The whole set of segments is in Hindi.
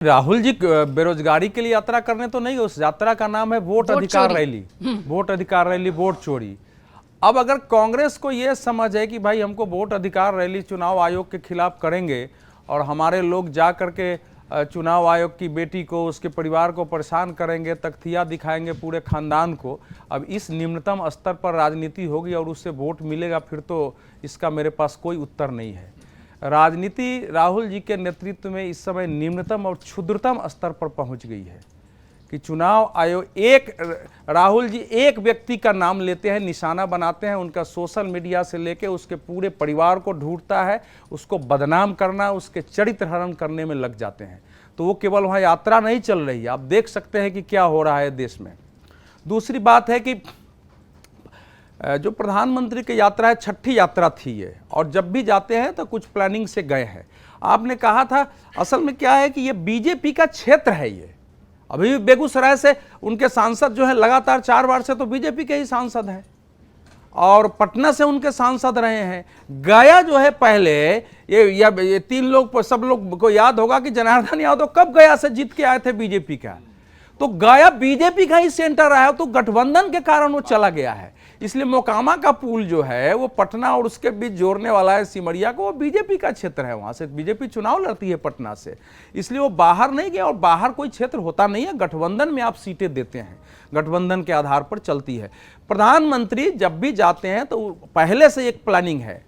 राहुल जी बेरोजगारी के लिए यात्रा करने तो नहीं, उस यात्रा का नाम है वोट अधिकार रैली। वोट अधिकार रैली, वोट चोरी। अब अगर कांग्रेस को यह समझ है कि भाई हमको वोट अधिकार रैली चुनाव आयोग के खिलाफ करेंगे और हमारे लोग जा करके चुनाव आयोग की बेटी को, उसके परिवार को परेशान करेंगे, तख्तियाँ दिखाएंगे पूरे खानदान को, अब इस निम्नतम स्तर पर राजनीति होगी और उससे वोट मिलेगा, फिर तो इसका मेरे पास कोई उत्तर नहीं है। राजनीति राहुल जी के नेतृत्व में इस समय निम्नतम और क्षुद्रतम स्तर पर पहुंच गई है कि चुनाव आयोग राहुल जी एक व्यक्ति का नाम लेते हैं, निशाना बनाते हैं, उनका सोशल मीडिया से लेके उसके पूरे परिवार को ढूंढता है, उसको बदनाम करना, उसके चरित्र हरण करने में लग जाते हैं। तो वो केवल वहाँ यात्रा नहीं चल रही है, आप देख सकते हैं कि क्या हो रहा है देश में। दूसरी बात है कि जो प्रधानमंत्री की यात्रा है, छठी यात्रा थी ये, और जब भी जाते हैं तो कुछ प्लानिंग से गए हैं। आपने कहा था असल में क्या है कि ये बीजेपी का क्षेत्र है। ये अभी भी बेगूसराय से उनके सांसद जो है लगातार 4 बार से तो बीजेपी के ही सांसद हैं, और पटना से उनके सांसद रहे हैं। गया जो है पहले ये 3 लोग, सब लोग को याद होगा कि जनार्दन यादव कब गया से जीत के आए थे बीजेपी का, तो गया बीजेपी का ही सेंटर रहा है, तो गठबंधन के कारण वो चला गया है। इसलिए मोकामा का पुल जो है वो पटना और उसके बीच जोड़ने वाला है सिमरिया को, वो बीजेपी का क्षेत्र है, वहां से बीजेपी चुनाव लड़ती है पटना से, इसलिए वो बाहर नहीं गया। और बाहर कोई क्षेत्र होता नहीं है, गठबंधन में आप सीटें देते हैं, गठबंधन के आधार पर चलती है। प्रधानमंत्री जब भी जाते हैं तो पहले से एक प्लानिंग है,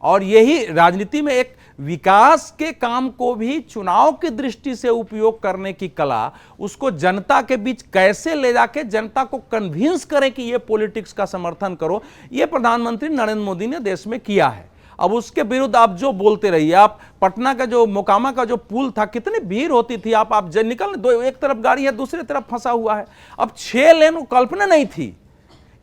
और यही राजनीति में एक विकास के काम को भी चुनाव की दृष्टि से उपयोग करने की कला, उसको जनता के बीच कैसे ले जाके जनता को कन्विंस करें कि ये पॉलिटिक्स का समर्थन करो, ये प्रधानमंत्री नरेंद्र मोदी ने देश में किया है। अब उसके विरुद्ध आप जो बोलते रहिए, आप पटना का जो मोकामा का जो पुल था, कितनी भीड़ होती थी, आप निकल दो, एक तरफ गाड़ी है, दूसरी तरफ फंसा हुआ है। अब 6 लेन कल्पना नहीं थी।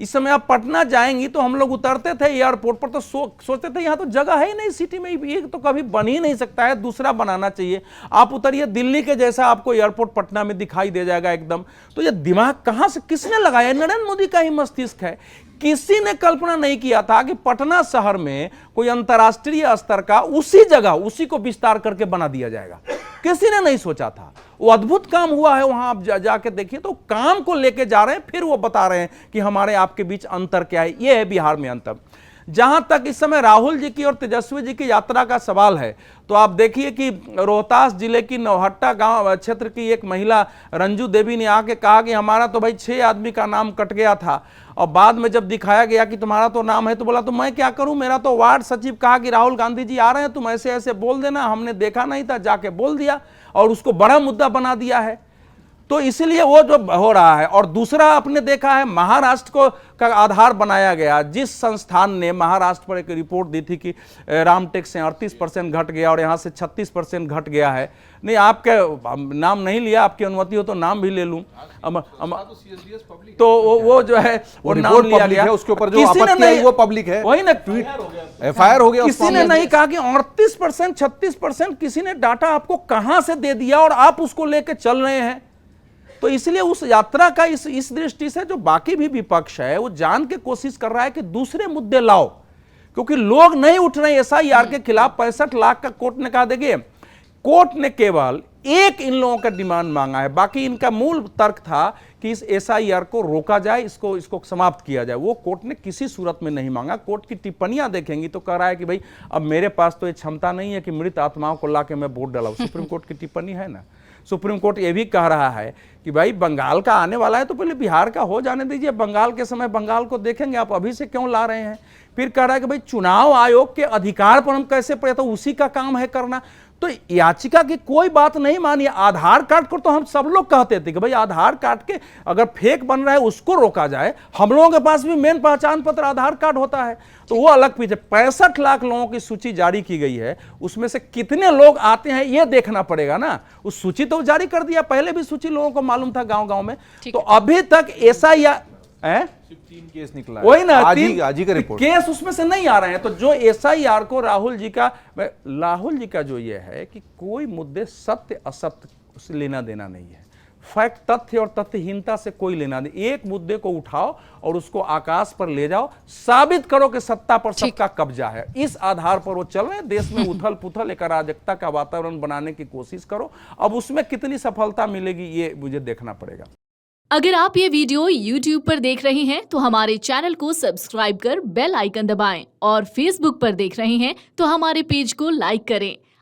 इस समय आप पटना जाएंगी तो हम लोग उतरते थे एयरपोर्ट पर तो सोचते थे यहाँ तो जगह है ही नहीं सिटी में, ये तो कभी बन ही नहीं सकता है, दूसरा बनाना चाहिए। आप उतरिए, दिल्ली के जैसा आपको एयरपोर्ट पटना में दिखाई दे जाएगा एकदम। तो ये दिमाग कहाँ से किसने लगाया? नरेंद्र मोदी का ही मस्तिष्क है। किसी ने कल्पना नहीं किया था कि पटना शहर में कोई अंतर्राष्ट्रीय स्तर का उसी जगह उसी को विस्तार करके बना दिया जाएगा, किसी ने नहीं सोचा था। वो अद्भुत काम हुआ है वहां, आप जाके देखिए तो काम को लेके जा रहे हैं, फिर वो बता रहे हैं कि हमारे आपके बीच अंतर क्या है। ये है बिहार में अंतर। जहां तक इस समय राहुल जी की और तेजस्वी जी की यात्रा का सवाल है, तो आप देखिए कि रोहतास जिले की नौहट्टा गांव क्षेत्र की एक महिला रंजू देवी ने आके कहा कि हमारा तो भाई 6 आदमी का नाम कट गया था, और बाद में जब दिखाया गया कि तुम्हारा तो नाम है तो बोला तो मैं क्या करूं, मेरा तो वार्ड सचिव कहा कि राहुल गांधी जी आ रहे हैं, तुम ऐसे ऐसे बोल देना, हमने देखा नहीं था, जाके बोल दिया और उसको बड़ा मुद्दा बना दिया है। तो इसलिए वो जो हो रहा है। और दूसरा आपने देखा है, महाराष्ट्र को का आधार बनाया गया, जिस संस्थान ने महाराष्ट्र पर एक रिपोर्ट दी थी कि रामटेक से 38% घट गया और यहाँ से 36% घट गया है। नहीं, आपके नाम नहीं लिया, आपकी अनुमति हो तो नाम भी ले लूं। तो वो जो है वो नाम लिया गया, उसके ऊपर जो आपत्ति आई वो पब्लिक है, वही ना, एफआईआर हो गया। किसी ने नहीं कहा कि 38% 36%, किसी ने डाटा आपको कहां से दे दिया और आप उसको लेके चल रहे हैं। तो इसलिए उस यात्रा का इस दृष्टि से जो बाकी भी विपक्ष है वो जान के कोशिश कर रहा है कि दूसरे मुद्दे लाओ, क्योंकि लोग नहीं उठ रहे एसआईआर के खिलाफ। 65 लाख का कोर्ट ने कहा, देखिए कोर्ट ने केवल एक इन लोगों का डिमांड मांगा है, बाकी इनका मूल तर्क था कि इस एसआईआर को रोका जाए, इसको समाप्त किया जाए। वो कोर्ट ने किसी सूरत में नहीं मांगा। कोर्ट की टिप्पणियां देखेंगी तो कह रहा है कि भाई अब मेरे पास तो ये क्षमता नहीं है कि मृत आत्माओं को ला के मैं वोट डालाऊं। सुप्रीम कोर्ट की टिप्पणी है ना। सुप्रीम कोर्ट ये भी कह रहा है कि भाई बंगाल का आने वाला है तो पहले बिहार का हो जाने दीजिए, बंगाल के समय बंगाल को देखेंगे, आप अभी से क्यों ला रहे हैं। फिर कह रहा है कि भाई चुनाव आयोग के अधिकार पर हम कैसे पड़े, तो उसी का काम है करना। तो याचिका की कोई बात नहीं मानी। आधार कार्ड को तो हम सब लोग कहते थे कि भाई आधार कार्ड के अगर फेक बन रहा है उसको रोका जाए। हम लोगों के पास भी मेन पहचान पत्र आधार कार्ड होता है, तो वो अलग पीछे। 65 लाख लोगों की सूची जारी की गई है, उसमें से कितने लोग आते हैं ये देखना पड़ेगा ना। उस सूची तो जारी कर दिया, पहले भी सूची लोगों को मालूम था गांव-गांव में। तो अभी तक ऐसा या 3 केस निकला है, वही ना, आज ही का रिपोर्ट केस उसमें से नहीं आ रहे हैं। तो जो एसआईआर को राहुल जी का जो ये है कि कोई मुद्दे सत्य असत्य से लेना देना नहीं है। फैक्ट, तथ्य और तथ्यहीनता से कोई लेना नहीं। एक मुद्दे को उठाओ और उसको आकाश पर ले जाओ, साबित करो कि सत्ता पर सबका कब्जा है। इस आधार पर वो चल रहे हैं। देश में उथल पुथल एक अराजकता का वातावरण बनाने की कोशिश करो। अब उसमें कितनी सफलता मिलेगी ये मुझे देखना पड़ेगा। अगर आप ये वीडियो YouTube पर देख रहे हैं तो हमारे चैनल को सब्सक्राइब कर बेल आइकन दबाएं और Facebook पर देख रहे हैं तो हमारे पेज को लाइक करें।